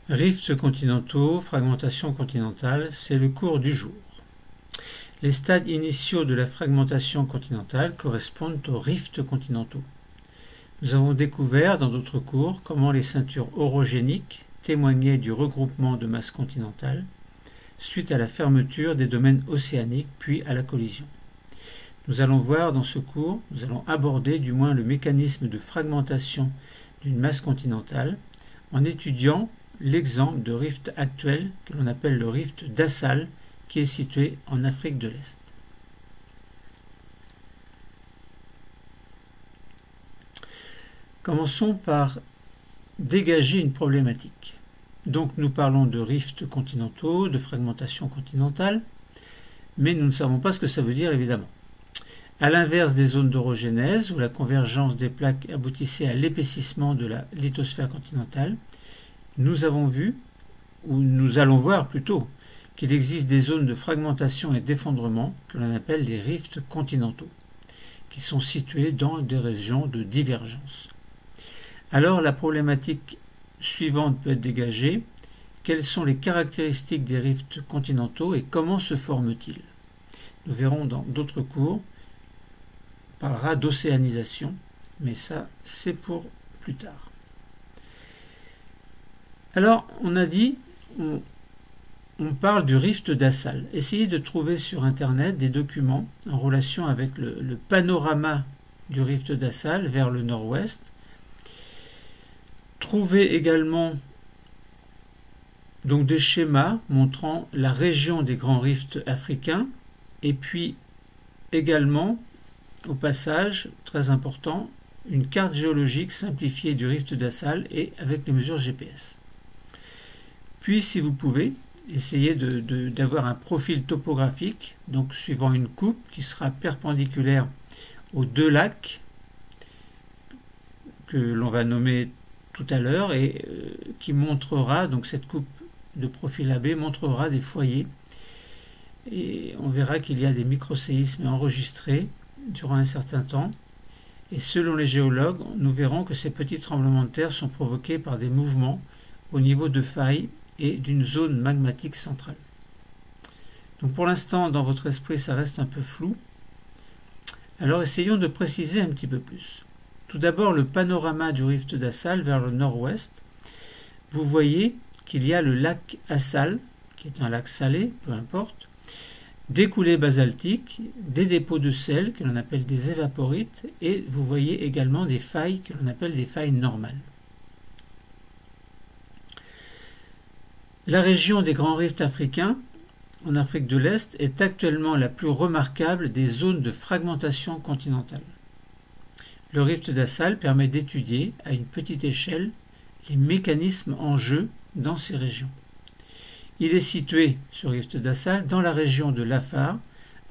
Rifts continentaux, fragmentation continentale, c'est le cours du jour. Les stades initiaux de la fragmentation continentale correspondent aux rifts continentaux. Nous avons découvert dans d'autres cours comment les ceintures orogéniques témoignaient du regroupement de masse continentale suite à la fermeture des domaines océaniques puis à la collision. Nous allons voir dans ce cours, nous allons aborder du moins le mécanisme de fragmentation d'une masse continentale en étudiant l'exemple de rift actuel que l'on appelle le rift d'Assal qui est situé en Afrique de l'Est. Commençons par dégager une problématique. Donc nous parlons de rifts continentaux, de fragmentation continentale, mais nous ne savons pas ce que ça veut dire évidemment. À l'inverse des zones d'orogénèse, où la convergence des plaques aboutissait à l'épaississement de la lithosphère continentale, nous avons vu, ou nous allons voir plutôt, qu'il existe des zones de fragmentation et d'effondrement que l'on appelle les rifts continentaux, qui sont situés dans des régions de divergence. Alors la problématique suivante peut être dégagée. Quelles sont les caractéristiques des rifts continentaux et comment se forment-ils? Nous verrons dans d'autres cours, on parlera d'océanisation, mais ça c'est pour plus tard. Alors, on a dit, on parle du rift d'Assal. Essayez de trouver sur Internet des documents en relation avec le panorama du rift d'Assal vers le nord-ouest. Trouvez également donc des schémas montrant la région des grands rifts africains et puis également, au passage, très important, une carte géologique simplifiée du rift d'Assal et avec les mesures GPS. Puis, si vous pouvez, essayez d'avoir un profil topographique, donc suivant une coupe qui sera perpendiculaire aux deux lacs que l'on va nommer tout à l'heure et qui montrera, donc cette coupe de profil AB montrera des foyers et on verra qu'il y a des microséismes enregistrés durant un certain temps et selon les géologues, nous verrons que ces petits tremblements de terre sont provoqués par des mouvements au niveau de failles et d'une zone magmatique centrale. Donc pour l'instant, dans votre esprit, ça reste un peu flou. Alors essayons de préciser un petit peu plus. Tout d'abord, le panorama du rift d'Assal vers le nord-ouest. Vous voyez qu'il y a le lac Assal, qui est un lac salé, peu importe, des coulées basaltiques, des dépôts de sel que l'on appelle des évaporites, et vous voyez également des failles que l'on appelle des failles normales. La région des grands rifts africains, en Afrique de l'Est, est actuellement la plus remarquable des zones de fragmentation continentale. Le rift d'Assal permet d'étudier, à une petite échelle, les mécanismes en jeu dans ces régions. Il est situé, ce rift d'Assal, dans la région de l'Afar,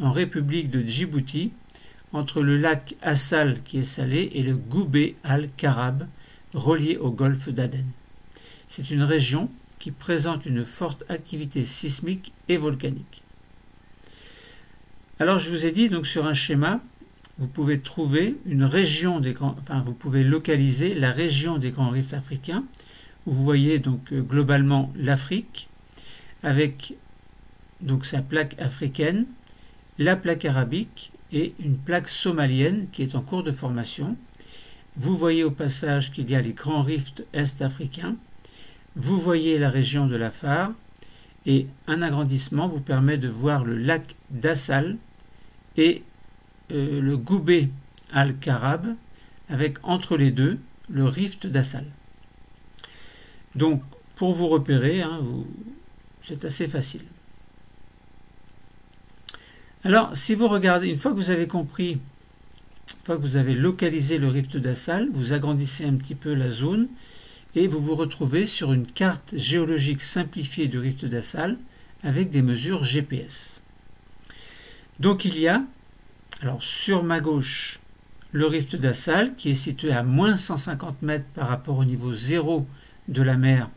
en République de Djibouti, entre le lac Assal qui est salé et le Goubé al-Karab, relié au golfe d'Aden. C'est une région qui présente une forte activité sismique et volcanique. Alors je vous ai dit donc sur un schéma, vous pouvez trouver une région des grands, vous pouvez localiser la région des grands rifts africains, où vous voyez donc globalement l'Afrique, avec donc sa plaque africaine, la plaque arabique et une plaque somalienne qui est en cours de formation. Vous voyez au passage qu'il y a les grands rifts est-africains. Vous voyez la région de l'Afar et un agrandissement vous permet de voir le lac d'Assal et le Goubé al-Karab avec entre les deux le rift d'Assal. Donc pour vous repérer, c'est assez facile. Alors si vous regardez, une fois que vous avez compris, une fois que vous avez localisé le rift d'Assal, vous agrandissez un petit peu la zone et vous vous retrouvez sur une carte géologique simplifiée du rift d'Assal avec des mesures GPS. Donc il y a, alors sur ma gauche, le rift d'Assal qui est situé à moins 150 mètres par rapport au niveau zéro de la mer,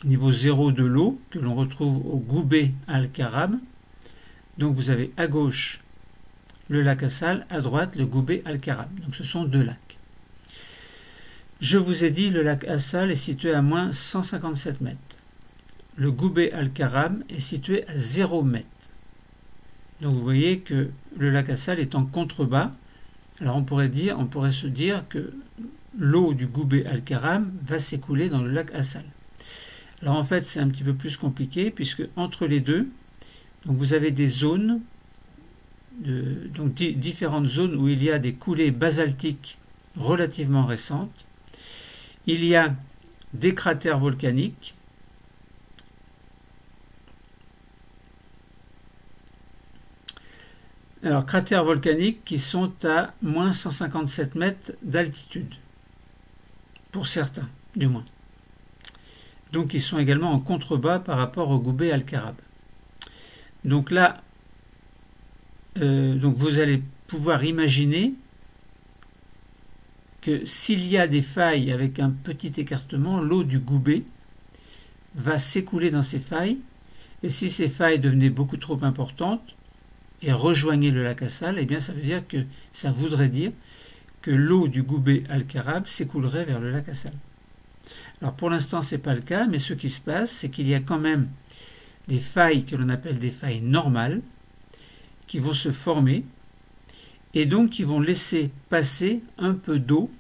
niveau zéro de l'eau que l'on retrouve au Goubé al-Karab. Donc vous avez à gauche le lac Assal, à droite le Goubé al-Karab. Donc ce sont deux lacs. Je vous ai dit, le lac Assal est situé à moins 157 mètres. Le Goubet Al-Karam est situé à 0 mètres. Donc vous voyez que le lac Assal est en contrebas. Alors on pourrait se dire que l'eau du Goubet Al-Karam va s'écouler dans le lac Assal. Alors en fait c'est un petit peu plus compliqué puisque entre les deux, donc vous avez des zones, différentes zones où il y a des coulées basaltiques relativement récentes. Il y a des cratères volcaniques. Alors, cratères volcaniques qui sont à moins 157 mètres d'altitude, pour certains, du moins. Donc, ils sont également en contrebas par rapport au Goubet Al-Karam. Donc là, vous allez pouvoir imaginer que s'il y a des failles avec un petit écartement, l'eau du Goubet va s'écouler dans ces failles, et si ces failles devenaient beaucoup trop importantes et rejoignaient le lac Assal, eh bien ça voudrait dire que l'eau du Goubet Al-Karam s'écoulerait vers le lac Assal. Alors pour l'instant ce n'est pas le cas, mais ce qui se passe, c'est qu'il y a quand même des failles que l'on appelle des failles normales qui vont se former et donc qui vont laisser passer un peu d'eau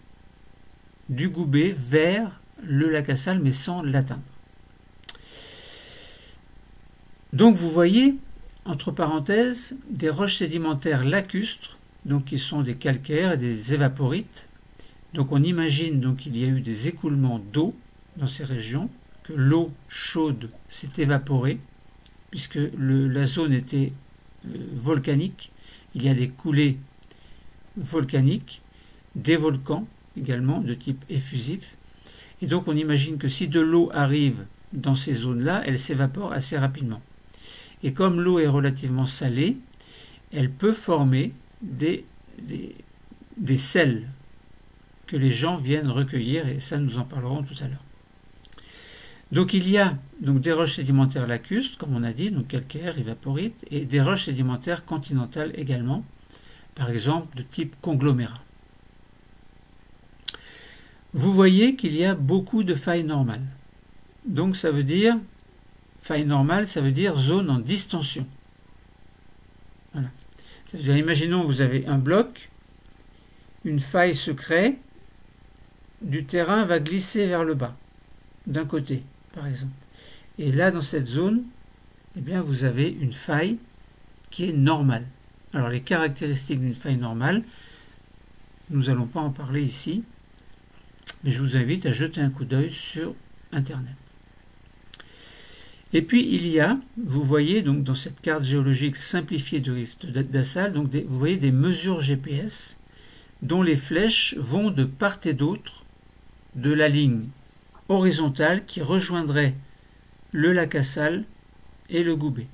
du Goubet vers le lac Assal, mais sans l'atteindre. Donc vous voyez, entre parenthèses, des roches sédimentaires lacustres, donc qui sont des calcaires et des évaporites. Donc on imagine qu'il y a eu des écoulements d'eau dans ces régions, que l'eau chaude s'est évaporée, puisque la zone était volcanique. Il y a des coulées volcaniques, des volcans également de type effusif. Et donc on imagine que si de l'eau arrive dans ces zones-là, elle s'évapore assez rapidement. Et comme l'eau est relativement salée, elle peut former des sels que les gens viennent recueillir, et ça nous en parlerons tout à l'heure. Donc il y a des roches sédimentaires lacustres, comme on a dit, donc calcaires, évaporites, et des roches sédimentaires continentales également, par exemple de type conglomérat. Vous voyez qu'il y a beaucoup de failles normales. Donc ça veut dire, faille normale, ça veut dire zone en distension. Voilà. C'est-à-dire, imaginons vous avez un bloc, une faille se crée, du terrain va glisser vers le bas, d'un côté, par exemple. Et là, dans cette zone, eh bien, vous avez une faille qui est normale. Alors, les caractéristiques d'une faille normale, nous n'allons pas en parler ici, mais je vous invite à jeter un coup d'œil sur Internet. Et puis, il y a, vous voyez, donc dans cette carte géologique simplifiée du rift d'Assal, donc vous voyez des mesures GPS dont les flèches vont de part et d'autre de la ligne horizontale qui rejoindrait le lac Assal et le Goubet.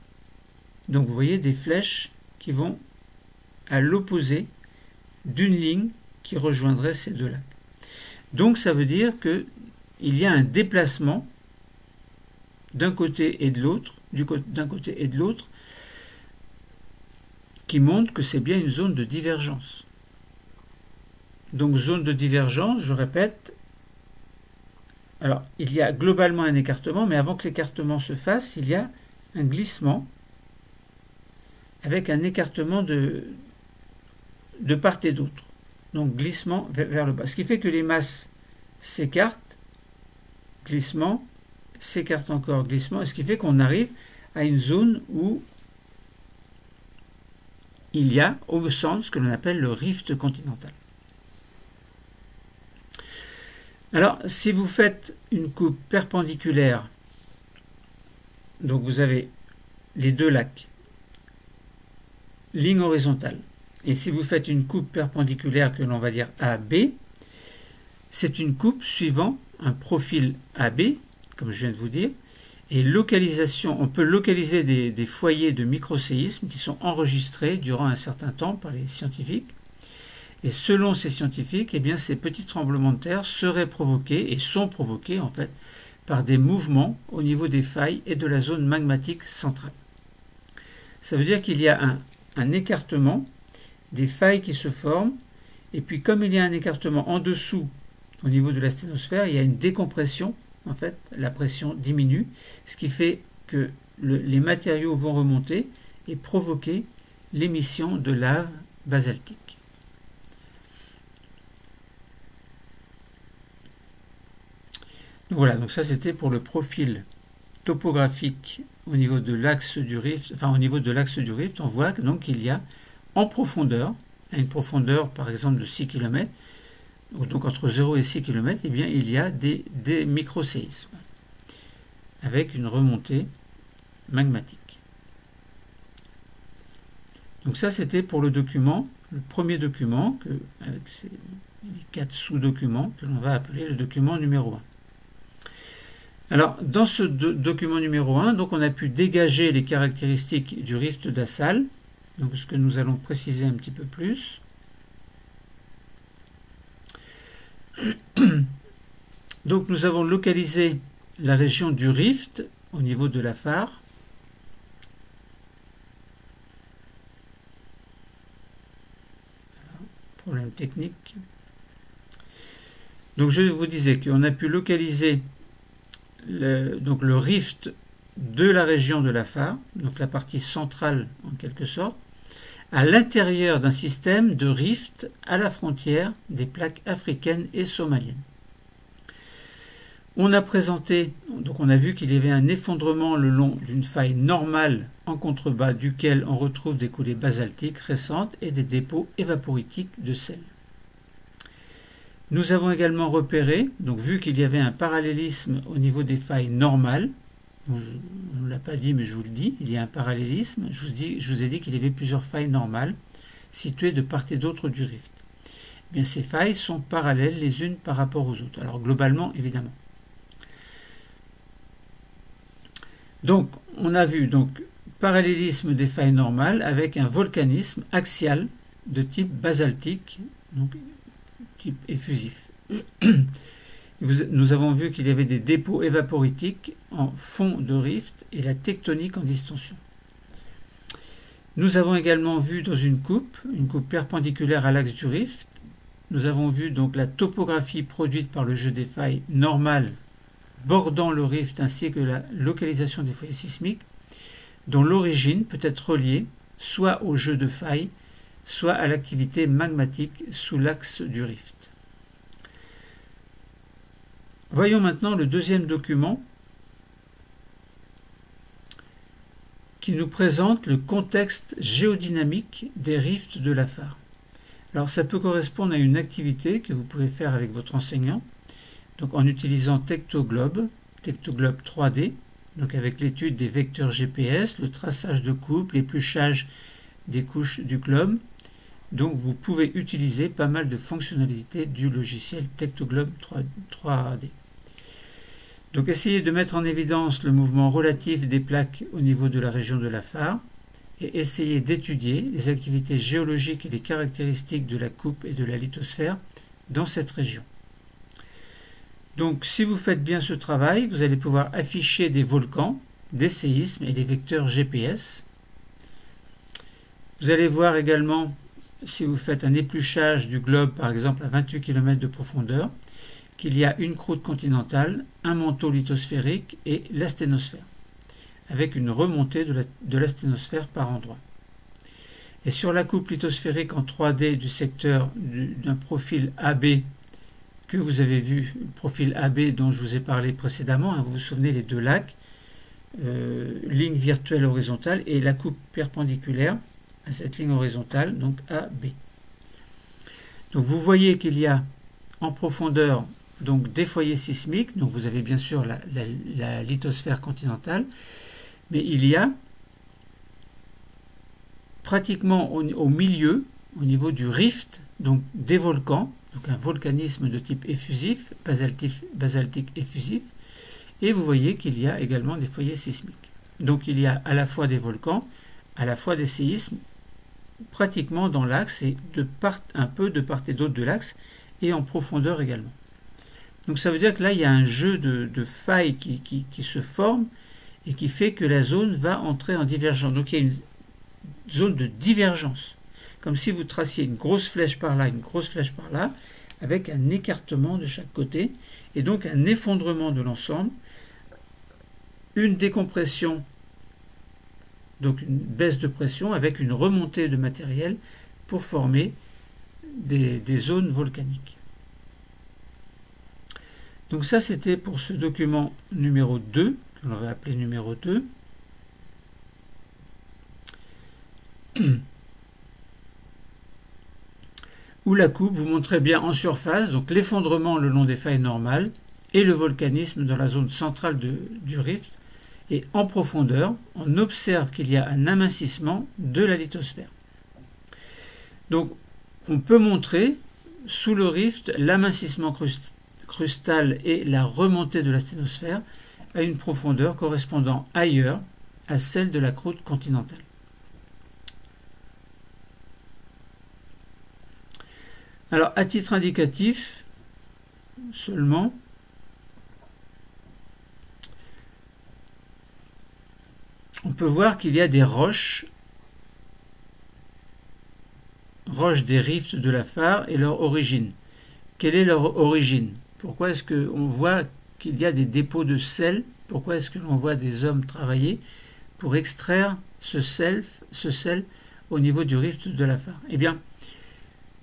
Donc vous voyez des flèches qui vont à l'opposé d'une ligne qui rejoindrait ces deux lacs. Donc ça veut dire qu'il y a un déplacement d'un côté et de l'autre, qui montre que c'est bien une zone de divergence. Donc zone de divergence, je répète, alors il y a globalement un écartement, mais avant que l'écartement se fasse, il y a un glissement avec un écartement de part et d'autre. Donc glissement vers le bas. Ce qui fait que les masses s'écartent, glissement, s'écarte encore, glissement, ce qui fait qu'on arrive à une zone où il y a au centre ce que l'on appelle le rift continental. Alors, si vous faites une coupe perpendiculaire, donc vous avez les deux lacs, ligne horizontale, et si vous faites une coupe perpendiculaire que l'on va dire AB, c'est une coupe suivant un profil AB, comme je viens de vous dire, et localisation, on peut localiser des foyers de microséismes qui sont enregistrés durant un certain temps par les scientifiques. Et selon ces scientifiques, eh bien, ces petits tremblements de terre seraient provoqués, et sont provoqués en fait, par des mouvements au niveau des failles et de la zone magmatique centrale. Ça veut dire qu'il y a un écartement, des failles qui se forment, et puis comme il y a un écartement en dessous au niveau de la sténosphère, il y a une décompression, en fait, la pression diminue, ce qui fait que les matériaux vont remonter et provoquer l'émission de lave basaltique. Voilà, donc ça c'était pour le profil topographique au niveau de l'axe du rift. Enfin, au niveau de l'axe du rift, on voit que donc il y a en profondeur, à une profondeur par exemple de 6 km, donc entre 0 et 6 km, eh bien, il y a des microséismes avec une remontée magmatique. Donc ça c'était pour le document, le premier document, avec les 4 sous-documents que l'on va appeler le document numéro 1. Alors, dans ce document numéro 1, donc, on a pu dégager les caractéristiques du rift d'Assal, donc ce que nous allons préciser un petit peu plus. Donc, nous avons localisé la région du rift au niveau de la phare. Problème technique. Donc, je vous disais qu'on a pu localiser donc le rift de la région de la phare, donc la partie centrale en quelque sorte, à l'intérieur d'un système de rift à la frontière des plaques africaines et somaliennes. On a présenté, donc on a vu qu'il y avait un effondrement le long d'une faille normale en contrebas duquel on retrouve des coulées basaltiques récentes et des dépôts évaporitiques de sel. Nous avons également repéré, donc vu qu'il y avait un parallélisme au niveau des failles normales, on ne l'a pas dit mais je vous le dis, il y a un parallélisme, je vous ai dit qu'il y avait plusieurs failles normales situées de part et d'autre du rift. Eh bien, ces failles sont parallèles les unes par rapport aux autres, alors globalement évidemment. Donc on a vu donc parallélisme des failles normales avec un volcanisme axial de type basaltique, donc type effusif. Nous avons vu qu'il y avait des dépôts évaporitiques en fond de rift et la tectonique en distension. Nous avons également vu dans une coupe perpendiculaire à l'axe du rift. Nous avons vu donc la topographie produite par le jeu des failles normales bordant le rift ainsi que la localisation des foyers sismiques dont l'origine peut être reliée soit au jeu de failles, soit à l'activité magmatique sous l'axe du rift. Voyons maintenant le deuxième document qui nous présente le contexte géodynamique des rifts de la phare. Alors ça peut correspondre à une activité que vous pouvez faire avec votre enseignant, donc en utilisant Tectoglobe 3D, donc avec l'étude des vecteurs GPS, le traçage de coupes, l'épluchage des couches du globe. Donc vous pouvez utiliser pas mal de fonctionnalités du logiciel Tectoglobe 3D. Donc essayez de mettre en évidence le mouvement relatif des plaques au niveau de la région de la phare et essayez d'étudier les activités géologiques et les caractéristiques de la coupe et de la lithosphère dans cette région. Donc si vous faites bien ce travail, vous allez pouvoir afficher des volcans, des séismes et les vecteurs GPS. Vous allez voir également, si vous faites un épluchage du globe, par exemple à 28 km de profondeur, qu'il y a une croûte continentale, un manteau lithosphérique et la sténosphère, avec une remontée de la sténosphère par endroit. Et sur la coupe lithosphérique en 3D du secteur d'un profil AB que vous avez vu, le profil AB dont je vous ai parlé précédemment, hein, vous vous souvenez les deux lacs, ligne virtuelle horizontale et la coupe perpendiculaire à cette ligne horizontale, donc AB. Donc vous voyez qu'il y a en profondeur donc des foyers sismiques, donc vous avez bien sûr la lithosphère continentale, mais il y a pratiquement au milieu, au niveau du rift, donc des volcans, donc un volcanisme de type effusif, basaltique effusif, et vous voyez qu'il y a également des foyers sismiques. Donc il y a à la fois des volcans, à la fois des séismes, pratiquement dans l'axe et un peu de part et d'autre de l'axe, et en profondeur également. Donc ça veut dire que là, il y a un jeu de failles qui se forme et qui fait que la zone va entrer en divergence. Donc il y a une zone de divergence. Comme si vous traciez une grosse flèche par là, une grosse flèche par là. avec un écartement de chaque côté et donc un effondrement de l'ensemble, une décompression, donc une baisse de pression avec une remontée de matériel pour former des zones volcaniques. Donc ça, c'était pour ce document numéro 2, que l'on va appeler numéro 2. Où la coupe vous montrait bien en surface donc l'effondrement le long des failles normales et le volcanisme dans la zone centrale du rift. Et en profondeur, on observe qu'il y a un amincissement de la lithosphère. Donc, on peut montrer sous le rift l'amincissement crustal et la remontée de la sténosphère à une profondeur correspondant ailleurs à celle de la croûte continentale. Alors, à titre indicatif, seulement, on peut voir qu'il y a des roches des rifts de la Far et leur origine. Quelle est leur origine? Pourquoi est-ce qu'on voit qu'il y a des dépôts de sel? Pourquoi est-ce que l'on voit des hommes travailler pour extraire ce sel au niveau du rift de la Far? Eh bien,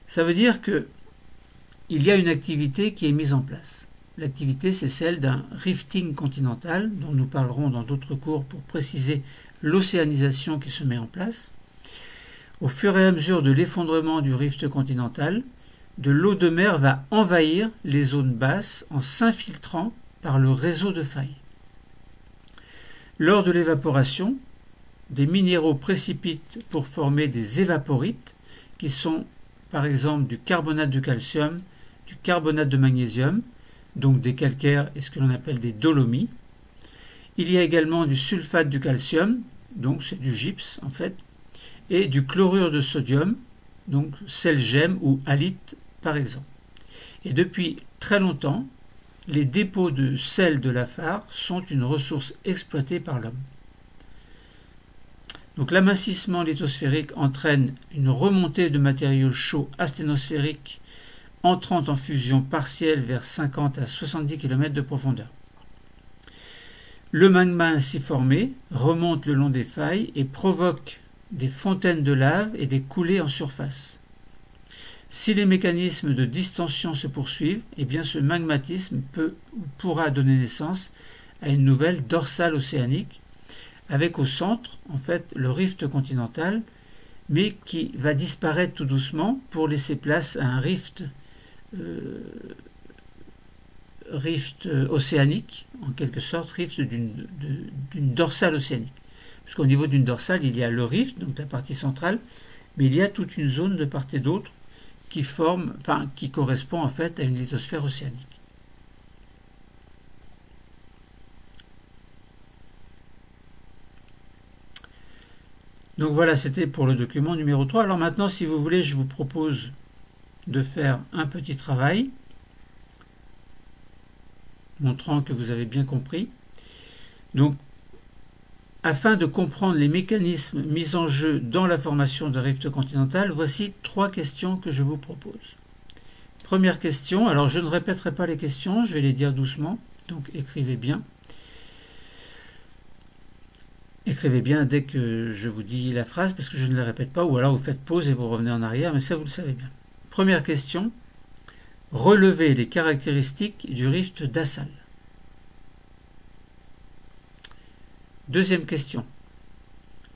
ça veut dire qu'il y a une activité qui est mise en place. L'activité, c'est celle d'un rifting continental, dont nous parlerons dans d'autres cours pour préciser l'océanisation qui se met en place. Au fur et à mesure de l'effondrement du rift continental, de l'eau de mer va envahir les zones basses en s'infiltrant par le réseau de failles. Lors de l'évaporation, des minéraux précipitent pour former des évaporites, qui sont par exemple du carbonate de calcium, du carbonate de magnésium, donc des calcaires et ce que l'on appelle des dolomies. Il y a également du sulfate du calcium, donc c'est du gypse en fait, et du chlorure de sodium, donc sel-gemme ou halite par exemple. Et depuis très longtemps, les dépôts de sel de la Far sont une ressource exploitée par l'homme. Donc l'amincissement lithosphérique entraîne une remontée de matériaux chauds asténosphériques entrant en fusion partielle vers 50 à 70 km de profondeur. Le magma ainsi formé remonte le long des failles et provoque des fontaines de lave et des coulées en surface. Si les mécanismes de distension se poursuivent, eh bien ce magmatisme pourra donner naissance à une nouvelle dorsale océanique, avec au centre, en fait, le rift continental, mais qui va disparaître tout doucement pour laisser place à un rift océanique, en quelque sorte, rift d'une dorsale océanique. Parce qu'au niveau d'une dorsale, il y a le rift, donc la partie centrale, mais il y a toute une zone de part et d'autre qui correspond en fait à une lithosphère océanique. Donc voilà, c'était pour le document numéro 3. Alors maintenant, si vous voulez, je vous propose de faire un petit travail montrant que vous avez bien compris. Donc, afin de comprendre les mécanismes mis en jeu dans la formation d'un rift continental, voici 3 questions que je vous propose. Première question, alors je ne répéterai pas les questions, je vais les dire doucement, donc écrivez bien. Écrivez bien dès que je vous dis la phrase, parce que je ne la répète pas, ou alors vous faites pause et vous revenez en arrière, mais ça vous le savez bien. Première question, relevez les caractéristiques du rift d'Assal. Deuxième question,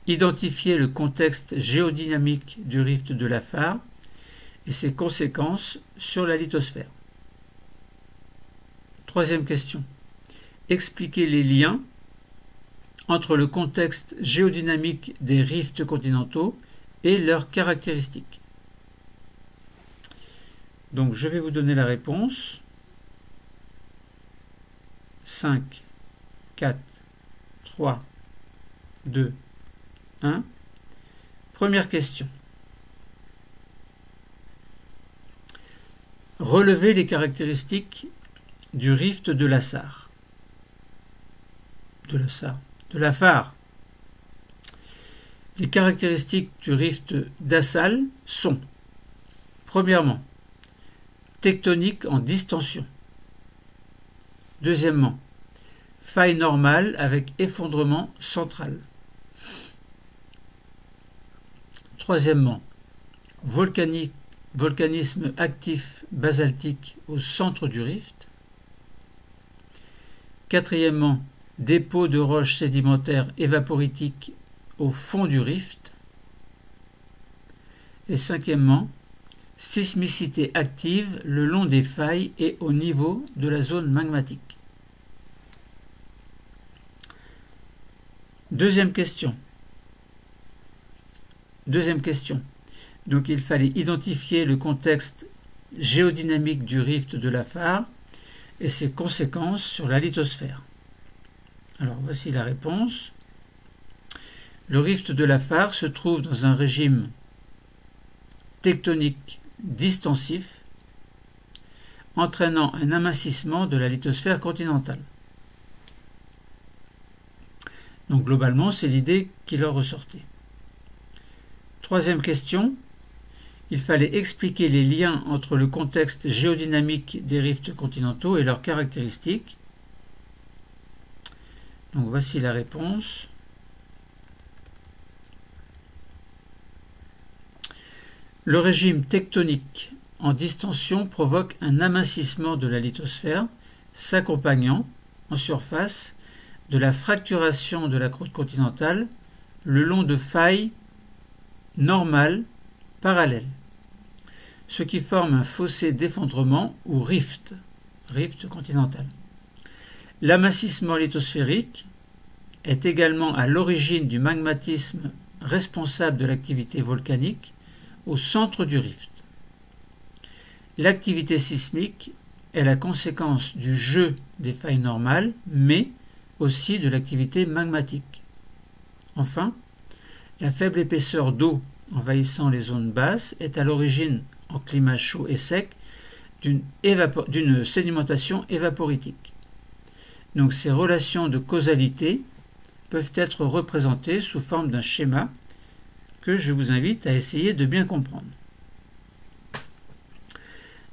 identifiez le contexte géodynamique du rift de la Far et ses conséquences sur la lithosphère. Troisième question, expliquez les liens entre le contexte géodynamique des rifts continentaux et leurs caractéristiques. Donc je vais vous donner la réponse. 5, 4, 3, 2, 1. Première question. Relevez les caractéristiques du rift de la Far. De la Far. Les caractéristiques du rift d'Assal sont, premièrement, tectonique en distension. Deuxièmement, faille normale avec effondrement central. Troisièmement, volcanisme actif basaltique au centre du rift. Quatrièmement, dépôt de roches sédimentaires évaporitiques au fond du rift. Et cinquièmement, sismicité active le long des failles et au niveau de la zone magmatique. Deuxième question. Donc il fallait identifier le contexte géodynamique du rift de Lafare et ses conséquences sur la lithosphère. Alors voici la réponse. Le rift de Lafare se trouve dans un régime tectonique distensif entraînant un amincissement de la lithosphère continentale. Donc globalement, c'est l'idée qui leur ressortait. Troisième question, il fallait expliquer les liens entre le contexte géodynamique des rifts continentaux et leurs caractéristiques. Donc voici la réponse. Le régime tectonique en distension provoque un amincissement de la lithosphère, s'accompagnant en surface de la fracturation de la croûte continentale le long de failles normales parallèles, ce qui forme un fossé d'effondrement ou rift continental. L'amincissement lithosphérique est également à l'origine du magmatisme responsable de l'activité volcanique au centre du rift. L'activité sismique est la conséquence du jeu des failles normales, mais aussi de l'activité magmatique. Enfin, la faible épaisseur d'eau envahissant les zones basses est à l'origine, en climat chaud et sec, d'une sédimentation évaporitique. Donc ces relations de causalité peuvent être représentées sous forme d'un schéma que je vous invite à essayer de bien comprendre.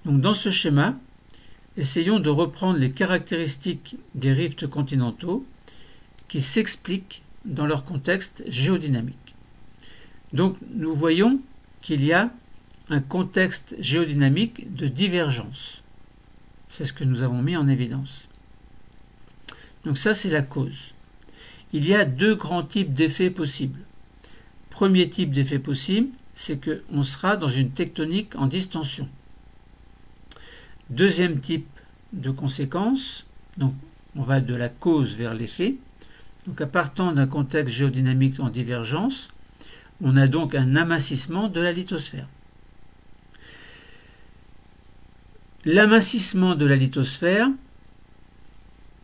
Donc dans ce schéma, essayons de reprendre les caractéristiques des rifts continentaux qui s'expliquent dans leur contexte géodynamique. Donc nous voyons qu'il y a un contexte géodynamique de divergence. C'est ce que nous avons mis en évidence. Donc ça, c'est la cause. Il y a deux grands types d'effets possibles. Premier type d'effet possible, c'est qu'on sera dans une tectonique en distension. Deuxième type de conséquence, donc on va de la cause vers l'effet. Donc à partir d'un contexte géodynamique en divergence, on a donc un amincissement de la lithosphère. L'amincissement de la lithosphère,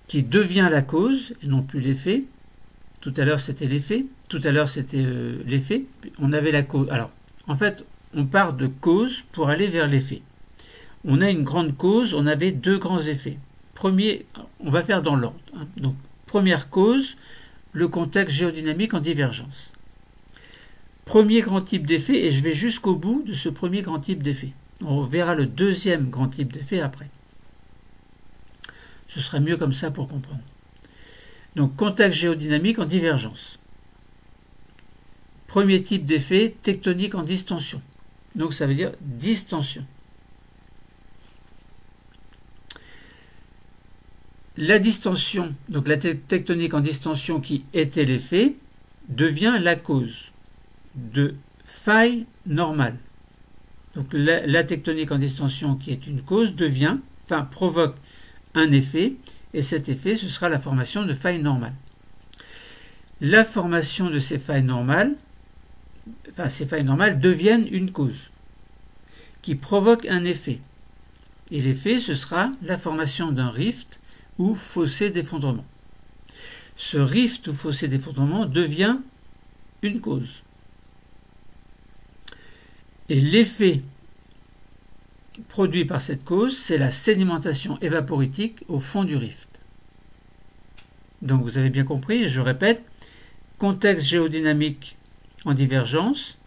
qui devient la cause et non plus l'effet. Tout à l'heure c'était l'effet, on avait la cause. Alors, en fait, on part de cause pour aller vers l'effet. On a une grande cause, on avait deux grands effets. Premier, on va faire dans l'ordre. Donc, première cause, le contexte géodynamique en divergence. Premier grand type d'effet, et je vais jusqu'au bout de ce premier grand type d'effet. On verra le deuxième grand type d'effet après. Ce serait mieux comme ça pour comprendre. Donc, contexte géodynamique en divergence. Premier type d'effet, tectonique en distension. Donc, ça veut dire distension. La distension, donc la tectonique en distension qui était l'effet, devient la cause de faille normale. Donc, la tectonique en distension qui est une cause provoque un effet, et cet effet, ce sera la formation de failles normales. La formation de ces failles normales deviennent une cause qui provoque un effet. Et l'effet, ce sera la formation d'un rift ou fossé d'effondrement. Ce rift ou fossé d'effondrement devient une cause. Et l'effet produit par cette cause, c'est la sédimentation évaporitique au fond du rift. Donc vous avez bien compris, je répète, contexte géodynamique en divergence,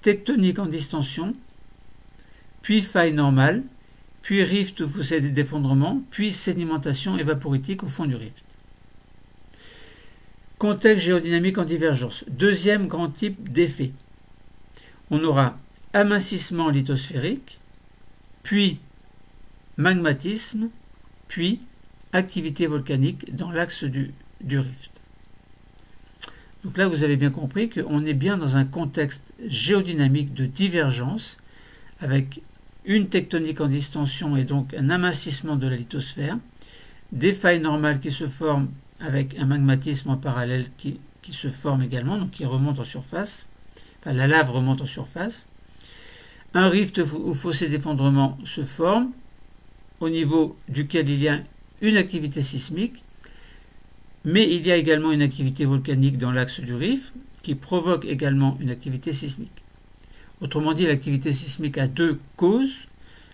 tectonique en distension, puis faille normale puis rift où fossé d'effondrement, puis sédimentation évaporitique au fond du rift. Contexte géodynamique en divergence. Deuxième grand type d'effet. On aura amincissement lithosphérique, puis magmatisme, puis activité volcanique dans l'axe du rift. Donc là, vous avez bien compris qu'on est bien dans un contexte géodynamique de divergence avec une tectonique en distension et donc un amincissement de la lithosphère, des failles normales qui se forment avec un magmatisme en parallèle qui se forme également, donc qui remonte en surface, enfin la lave remonte en surface, un rift ou fossé d'effondrement se forme au niveau duquel il y a une activité sismique, mais il y a également une activité volcanique dans l'axe du rift qui provoque également une activité sismique. Autrement dit, l'activité sismique a deux causes,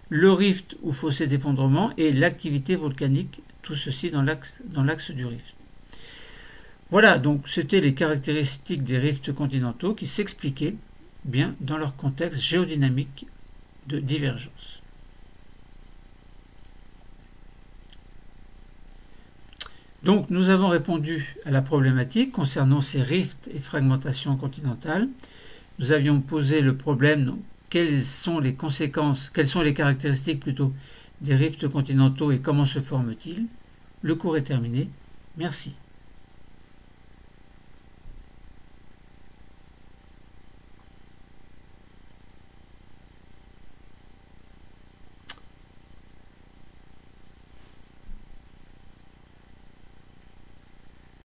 le rift ou fossé d'effondrement et l'activité volcanique, tout ceci dans l'axe du rift. Voilà, donc c'était les caractéristiques des rifts continentaux qui s'expliquaient bien dans leur contexte géodynamique de divergence. Donc nous avons répondu à la problématique concernant ces rifts et fragmentations continentales. Nous avions posé le problème, donc, quelles sont les caractéristiques plutôt des rifts continentaux et comment se forment-ils. Le cours est terminé. Merci.